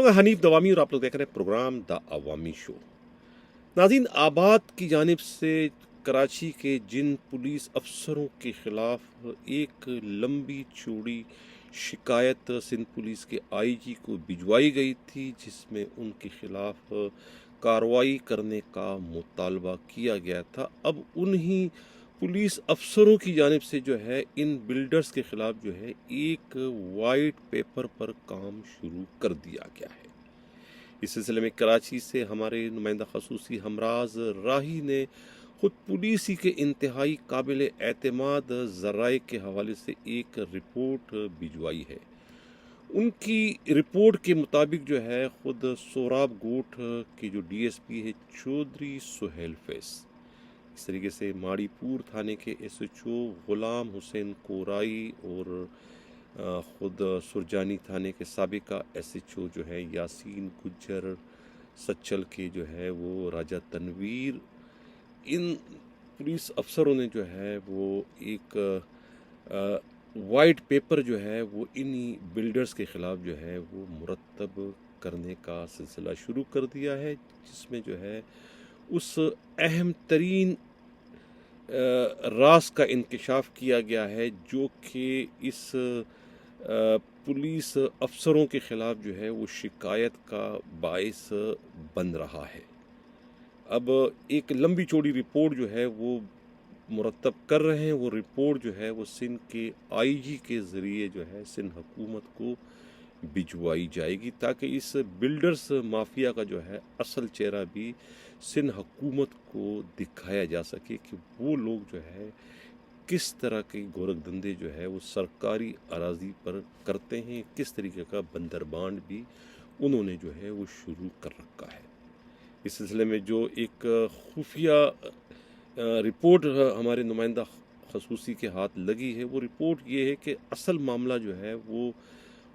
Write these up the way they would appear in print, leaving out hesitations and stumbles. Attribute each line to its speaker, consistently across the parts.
Speaker 1: मेरा नाम हनीफ दवामी और आप लोग देख रहे हैं प्रोग्राम द अवामी शो। नाज़रीन, आबाद की जानिब से कराची के जिन पुलिस अफसरों के ख़िलाफ़ एक लंबी चौड़ी शिकायत सिंध पुलिस के आईजी को भिजवाई गई थी, जिसमें उनके ख़िलाफ़ कार्रवाई करने का मुतालबा किया गया था, अब उन्हीं पुलिस अफसरों की जानिब से जो है इन बिल्डर्स के ख़िलाफ़ जो है एक वाइट पेपर पर काम शुरू कर दिया गया है। इस सिलसिले में कराची से हमारे नुमाइंदा खसूसी हमराज राही ने खुद पुलिस ही के इंतहाई काबिल एतमाद ज़राए के हवाले से एक रिपोर्ट भिजवाई है। उनकी रिपोर्ट के मुताबिक जो है खुद सोराब गोट के जो डीएसपी है चौधरी सुहेल फैस, इस तरीके से माड़ीपुर थाने के एसएचओ गुलाम हुसैन कोराई और खुद सुरजानी थाने के साबिका एसएचओ जो है यासीन गुज्जर, सच्चल के जो है वो राजा तनवीर, इन पुलिस अफसरों ने जो है वो एक वाइट पेपर जो है वो इन्हीं बिल्डर्स के ख़िलाफ़ जो है वो मुरतब करने का सिलसिला शुरू कर दिया है, जिसमें जो है उस अहम तरीन राज का इंकशाफ किया गया है जो कि इस पुलिस अफसरों के ख़िलाफ़ जो है वो शिकायत का बाइस बन रहा है। अब एक लंबी चौड़ी रिपोर्ट जो है वो मुरतब कर रहे हैं। वो रिपोर्ट जो है वो सिंध के आईजी के ज़रिए जो है सिंध हुकूमत को भिजवाई जाएगी, ताकि इस बिल्डर्स माफिया का जो है असल चेहरा भी सिंध हुकूमत को दिखाया जा सके कि वो लोग जो है किस तरह के गोरख धंधे जो है वो सरकारी अराजी पर करते हैं, किस तरीके का बंदरबांड भी उन्होंने जो है वो शुरू कर रखा है। इस सिलसिले में जो एक खुफिया रिपोर्ट हमारे नुमाइंदा खसूसी के हाथ लगी है, वो रिपोर्ट ये है कि असल मामला जो है वो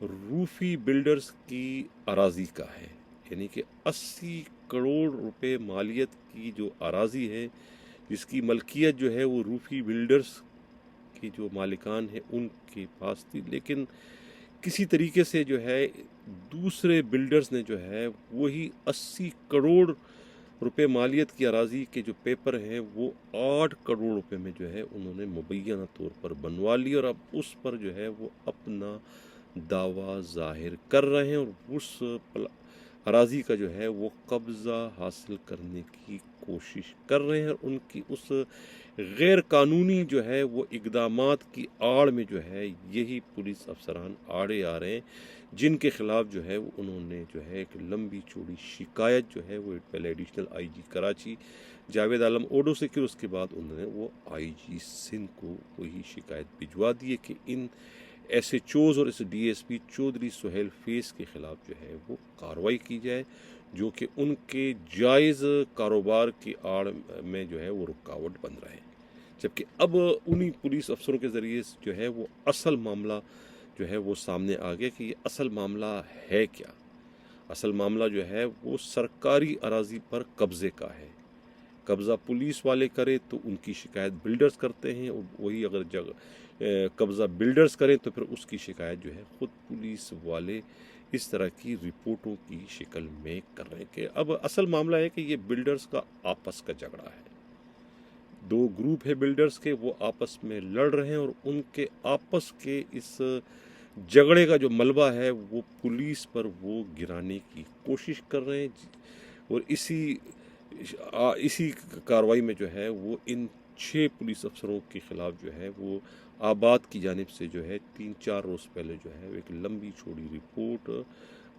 Speaker 1: रूफी बिल्डर्स की अराजी का है, यानी कि 80 करोड़ रुपए मालियत की जो अराजी है जिसकी मलकियत जो है वो रूफी बिल्डर्स की जो मालिकान है उनके पास थी, लेकिन किसी तरीके से जो है दूसरे बिल्डर्स ने जो है वही 80 करोड़ रुपए मालियत की अराजी के जो पेपर हैं वो 8 करोड़ रुपए में जो है उन्होंने मुबैना तौर पर बनवा ली और अब उस पर जो है वो अपना दावा जाहिर कर रहे हैं और उस अराजी का जो है वो कब्ज़ा हासिल करने की कोशिश कर रहे हैं और उनकी उस गैर कानूनी जो है वो इक़दामात की आड़ में जो है यही पुलिस अफसरान आड़े आ रहे हैं, जिनके ख़िलाफ़ जो है वो उन्होंने जो है एक लंबी चौड़ी शिकायत जो है वो पहले एडिशनल आईजी कराची जावेद आलम ओडो से की, उसके बाद उन्होंने वो आईजी सिंध को वही शिकायत भिजवा दी है कि इन एसएचओज़ और इस डीएसपी चौधरी सुहेल फैस के ख़िलाफ़ जो है वो कार्रवाई की जाए, जो कि उनके जायज़ कारोबार की आड़ में जो है वो रुकावट बन रहे हैं। जबकि अब उन्हीं पुलिस अफसरों के ज़रिए जो है वो असल मामला जो है वो सामने आ गया कि ये असल मामला है क्या। असल मामला जो है वो सरकारी अराजी पर कब्ज़े का है। कब्ज़ा पुलिस वाले करे तो उनकी शिकायत बिल्डर्स करते हैं, और वही अगर कब्ज़ा बिल्डर्स करें तो फिर उसकी शिकायत जो है ख़ुद पुलिस वाले इस तरह की रिपोर्टों की शक्ल में कर रहे हैं। कि अब असल मामला है कि ये बिल्डर्स का आपस का झगड़ा है। दो ग्रुप है बिल्डर्स के, वो आपस में लड़ रहे हैं और उनके आपस के इस झगड़े का जो मलबा है वो पुलिस पर वो गिराने की कोशिश कर रहे हैं, और इसी कार्रवाई में जो है वो इन 6 पुलिस अफसरों के ख़िलाफ़ जो है वो आबाद की जानिब से जो है 3-4 रोज़ पहले जो है एक लंबी चौड़ी रिपोर्ट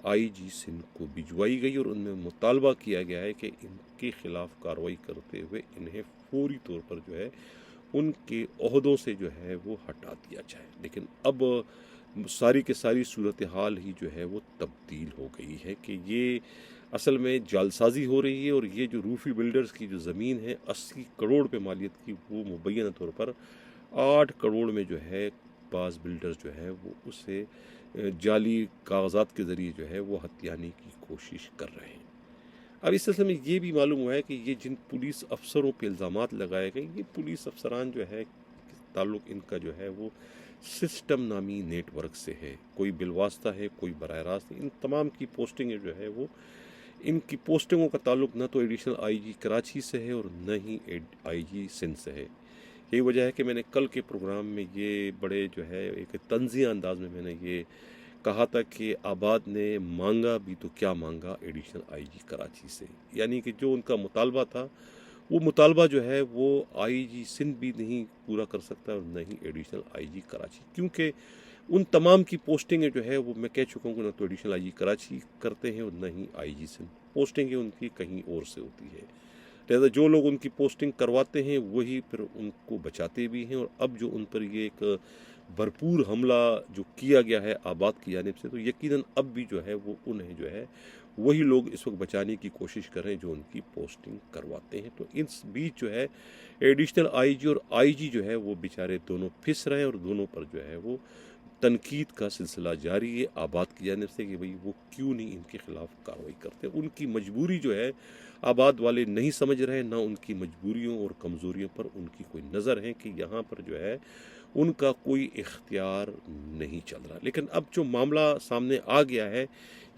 Speaker 1: आईजी सिंध को भिजवाई गई और उनमें मुतालबा किया गया है कि इनके ख़िलाफ़ कार्रवाई करते हुए इन्हें फौरी तौर पर जो है उनके ओहदों से जो है वो हटा दिया जाए। लेकिन अब सारी के सारी सूरत हाल ही जो है वो तब्दील हो गई है कि ये असल में जालसाजी हो रही है, और ये जो रूफी बिल्डर्स की जो ज़मीन है 80 करोड़ रुपए मालियत की, वो मुबैना तौर पर 8 करोड़ में जो है बाज़ बिल्डर्स जो है वो उसे जाली कागजात के ज़रिए जो है वो हथियाने की कोशिश कर रहे हैं। अब इस सिलसिले में ये भी मालूम हुआ है कि ये जिन पुलिस अफसरों पर इल्ज़ामात लगाए गए, ये पुलिस अफसरान जो है ताल्लुक़ इनका जो है वो सिस्टम नामी नेटवर्क से है, कोई बिलवास्ता है, कोई बराह रास्त। इन तमाम की पोस्टिंगें जो है वो, इनकी पोस्टिंगों का ताल्लुक़ न तो एडिशनल आईजी कराची से है और न ही आईजी सिंध से है। यही वजह है कि मैंने कल के प्रोग्राम में ये बड़े जो है एक तंज़िया अंदाज में मैंने ये कहा था कि आबाद ने मांगा भी तो क्या मांगा एडिशनल आईजी कराची से, यानी कि जो उनका मुतालबा था वो मुतालबा जो है वो आईजी सिंध भी नहीं पूरा कर सकता और न ही एडिशनल आईजी कराची, क्योंकि उन तमाम की पोस्टिंगें जो है वो मैं कह चुका हूँ, न तो एडिशनल आईजी कराची करते हैं और न ही आईजी सिंध। पोस्टिंगें उनकी कहीं और से होती है, लिहाजा जो लोग उनकी पोस्टिंग करवाते हैं वही फिर उनको बचाते भी हैं। और अब जो उन पर ये एक भरपूर हमला जो किया गया है आबाद की जानिब से, तो यकीनन अब भी जो है वो उन्हें जो है वही लोग इस वक्त बचाने की कोशिश कर रहे हैं जो उनकी पोस्टिंग करवाते हैं। तो इस बीच जो है एडिशनल आईजी और आईजी जो है वो बेचारे दोनों फिस रहे हैं और दोनों पर जो है वो तनकीद का सिलसिला जारी है आबाद की जानिब से कि भाई वो क्यों नहीं इनके खिलाफ कार्रवाई करते। उनकी मजबूरी जो है आबाद वाले नहीं समझ रहे, ना उनकी मजबूरियों और कमज़ोरियों पर उनकी कोई नज़र है कि यहाँ पर जो है उनका कोई इख्तियार नहीं चल रहा। लेकिन अब जो मामला सामने आ गया है,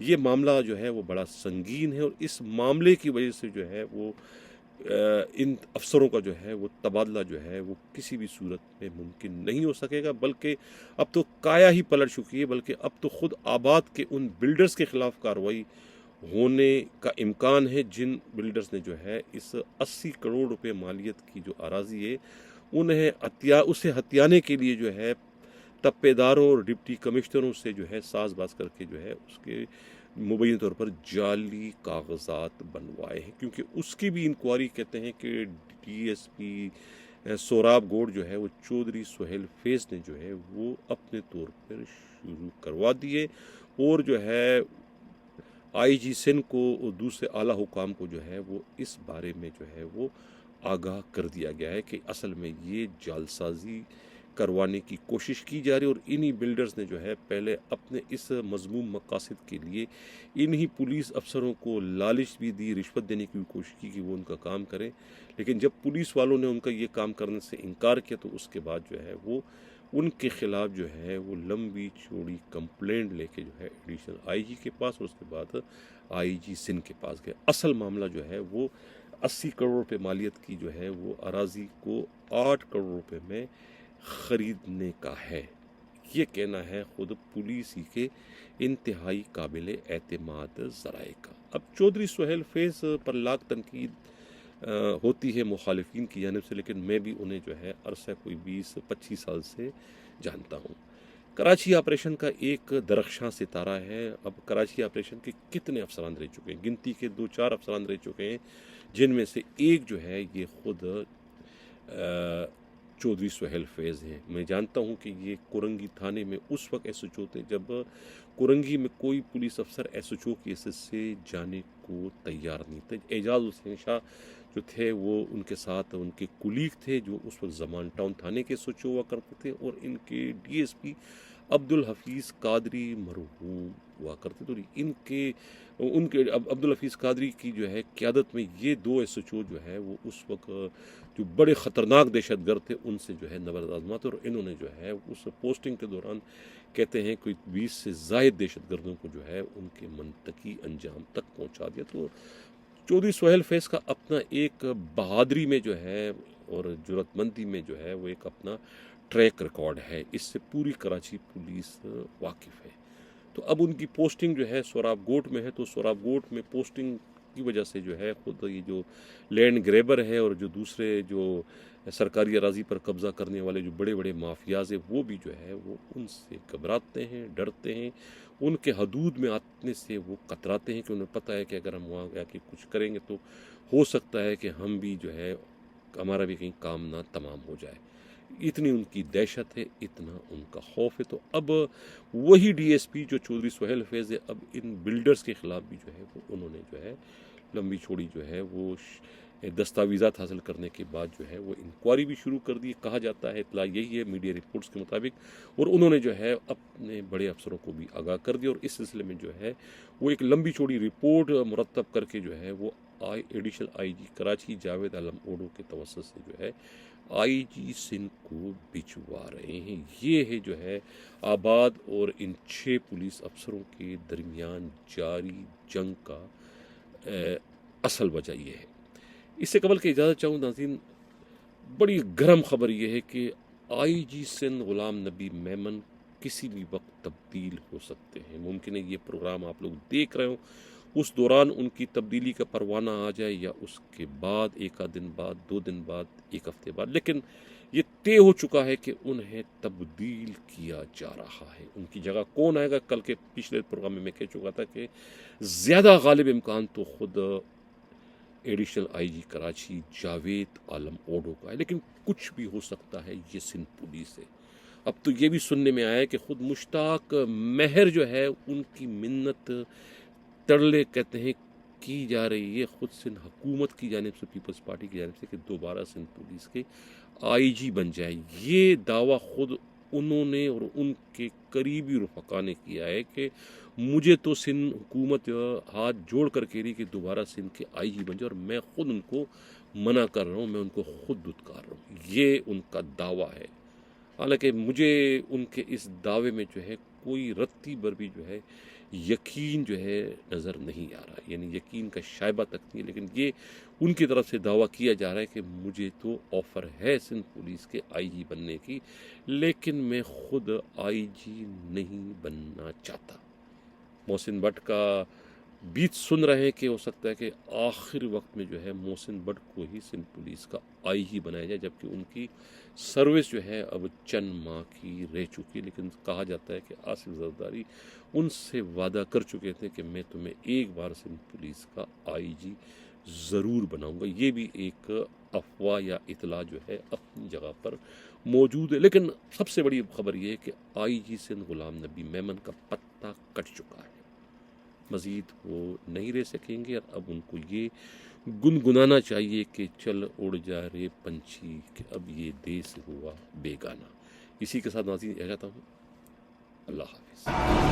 Speaker 1: ये मामला जो है वो बड़ा संगीन है और इस मामले की वजह से जो है वो इन अफसरों का जो है वो तबादला जो है वो किसी भी सूरत में मुमकिन नहीं हो सकेगा, बल्कि अब तो काया ही पलट चुकी है। बल्कि अब तो ख़ुद आबाद के उन बिल्डर्स के ख़िलाफ़ कार्रवाई होने का इम्कान है जिन बिल्डर्स ने जो है इस 80 करोड़ रुपए मालियत की जो अराज़ी है उन्हें उसे हथियाने के लिए जो है तप्पेदारों और डिप्टी कमिश्नरों से जो है साज़बाज़ करके जो है उसके मुबैन तौर पर जाली कागजात बनवाए हैं, क्योंकि उसकी भी इंक्वायरी कहते हैं कि डीएसपी सोराब गोड जो है वो चौधरी सुहेल फैज़ ने जो है वो अपने तौर पर शुरू करवा दिए और जो है आईजी सिंध को और दूसरे आला हुकाम को जो है वो इस बारे में जो है वो आगाह कर दिया गया है कि असल में ये जालसाजी करवाने की कोशिश की जा रही है। और इन्हीं बिल्डर्स ने जो है पहले अपने इस मज़मूम मकासद के लिए इन्हीं पुलिस अफसरों को लालच भी दी, रिश्वत देने की भी कोशिश की कि वो उनका काम करें। लेकिन जब पुलिस वालों ने उनका ये काम करने से इनकार किया तो उसके बाद जो है वो उनके ख़िलाफ़ जो है वो लंबी चौड़ी कंप्लेंट लेके जो है एडिशनल आईजी के पास और उसके बाद आईजी सिंध के पास गए। असल मामला जो है वो 80 करोड़ रुपए मालियत की जो है वो अराज़ी को 8 करोड़ रुपए में ख़रीदने का है। ये कहना है ख़ुद पुलिस ही के इंतहाई काबिल एतमाद ज़राए का। अब चौधरी सुहेल फैज़ पर लाख तनकीद होती है मुखालिफिन की जानिब से, लेकिन मैं भी उन्हें जो है अरसा कोई 20-25 साल से जानता हूँ। कराची ऑपरेशन का एक दरख्शां सितारा है। अब कराची ऑपरेशन के कितने अफसरान रह चुके हैं, गिनती के 2-4 अफसरान रह चुके हैं, जिनमें से एक जो है ये ख़ुद चौधरी सुहेल फैज़ हैं। मैं जानता हूँ कि ये कुरंगी थाने में उस वक्त एसएचओ थे जब कुरंगी में कोई पुलिस अफसर एसएचओ की हैसियत से जाने को तैयार नहीं थे। एजाज हुसैन शाह जो थे वो उनके साथ उनके कुलीग थे जो उस वक्त ज़मान टाउन थाने के एसएचओ हुआ करते थे और इनके डीएसपी अब्दुल हफीज़ कादरी मरहूम हुआ करते। तो उनके अब्दुल हफीज़ कादरी की जो है क़यादत में ये 2 एसएचओ जो है वो उस वक्त जो बड़े ख़तरनाक दहशतगर्द थे उनसे जो है नबरद आज़माते और इन्होंने जो है उस पोस्टिंग के दौरान कहते हैं कोई 20 से ज़ायद दहशतगर्दों को जो है उनके मनतकी अंजाम तक पहुँचा दिया। तो चौधरी सुहेल फैज़ का अपना एक बहादुरी में जो है और जुर्रतमंदी में जो है वो एक अपना ट्रैक रिकॉर्ड है, इससे पूरी कराची पुलिस वाकिफ़ है। तो अब उनकी पोस्टिंग जो है सोराब गोट में है, तो सोराब गोट में पोस्टिंग की वजह से जो है ख़ुद ये जो लैंड ग्रेबर है और जो दूसरे जो सरकारी अराज़ी पर कब्ज़ा करने वाले जो बड़े बड़े माफियाज़ हैं वो भी जो है वो उनसे घबराते हैं, डरते हैं, उनके हदूद में आने से वो कतराते हैं कि उन्हें पता है कि अगर हम वहाँ आके कुछ करेंगे तो हो सकता है कि हम भी जो है हमारा भी कहीं काम ना तमाम हो जाए। इतनी उनकी दहशत है, इतना उनका खौफ है। तो अब वही डीएसपी जो चौधरी सुहेल फैज़ है, अब इन बिल्डर्स के ख़िलाफ़ भी जो है वो उन्होंने जो है लंबी चौड़ी जो है वो दस्तावेज़ात हासिल करने के बाद जो है वो इंक्वायरी भी शुरू कर दी। कहा जाता है, इत्तला यही है मीडिया रिपोर्ट्स के मुताबिक, और उन्होंने जो है अपने बड़े अफसरों को भी आगाह कर दिया और इस सिलसिले में जो है वो एक लंबी चौड़ी रिपोर्ट मुरतब करके जो है वो एडिशनल आईजी कराची जावेद आलम ओडो के तवस्सुत से जो है آئی جی سندھ کو بھجوا رہے ہیں۔ یہ ہے جو ہے آباد اور ان 6 پولیس افسروں کے درمیان جاری جنگ کا اصل وجہ یہ ہے۔ اس سے قبل کہ اجازت چاہوں ناظرین، بڑی گرم خبر یہ ہے کہ آئی جی سندھ غلام نبی میمن کسی بھی وقت تبدیل ہو سکتے ہیں۔ ممکن ہے یہ پروگرام آپ لوگ دیکھ رہے ہوں، اس دوران ان کی تبدیلی کا پروانہ آ جائے، یا اس کے بعد 1 دن بعد، 2 دن بعد، 1 ہفتے بعد، لیکن یہ طے ہو چکا ہے کہ انہیں تبدیل کیا جا رہا ہے۔ ان کی جگہ کون آئے گا؟ کل کے پچھلے پروگرام میں کہہ چکا تھا کہ زیادہ غالب امکان تو خود additional I G Karachi Javed Alam اوڈو کا ہے، لیکن کچھ بھی ہو سکتا ہے۔ یہ سندھ پولیس ہے۔ اب تو یہ بھی سننے میں آیا ہے کہ خود مشتاق مہر جو ہے ان کی منت ترلے کہتے ہیں کی جا رہی ہے خود سندھ حکومت کی جانب سے، پیپلز پارٹی کی جانب سے، کہ دوبارہ سندھ پولیس کے آئی جی بن جائے۔ یہ دعویٰ خود انہوں نے اور ان کے قریبی رفقا نے کیا ہے کہ مجھے تو سندھ حکومت ہاتھ جوڑ کر کہہ رہی کہ دوبارہ سندھ کے آئی جی بن جائے، اور میں خود ان کو منع کر رہا ہوں، میں ان کو خود دھتکار رہا ہوں۔ یہ ان کا دعویٰ ہے۔ حالانکہ مجھے ان کے اس دعوے میں جو ہے کوئی رتی بھر بھی جو ہے یقین جو ہے نظر نہیں آ رہا، یعنی یقین کا شائبہ تک نہیں ہے، لیکن یہ ان کی طرف سے دعویٰ کیا جا رہا ہے کہ مجھے تو آفر ہے سندھ پولیس کے آئی جی بننے کی، لیکن میں خود آئی جی نہیں بننا چاہتا۔ محسن بٹ کا بیت سن رہے ہیں کہ ہو سکتا ہے کہ آخر وقت میں جو ہے محسن بٹ کو ہی سندھ پولیس کا آئی جی بنایا جائے، جبکہ ان کی سروس جو ہے اب چند ماہ کی رہ چکی، لیکن کہا جاتا ہے کہ آصف زرداری ان سے وعدہ کر چکے تھے کہ میں تمہیں ایک بار سندھ پولیس کا آئی جی ضرور بناؤں گا۔ یہ بھی ایک افواہ یا اطلاع جو ہے اپنی جگہ پر موجود ہے، لیکن سب سے بڑی خبر یہ ہے کہ آئی جی سندھ غلام نبی میمن کا پتہ کٹ چکا ہے، مزید وہ نہیں رہ سکیں گے، اور اب ان کو یہ گنگنانا چاہیے کہ چل اڑ جا رے پنچھی، کہ اب یہ دیس ہوا بیگانہ۔ اسی کے ساتھ ناظرین چاہتا ہوں اللہ حافظ۔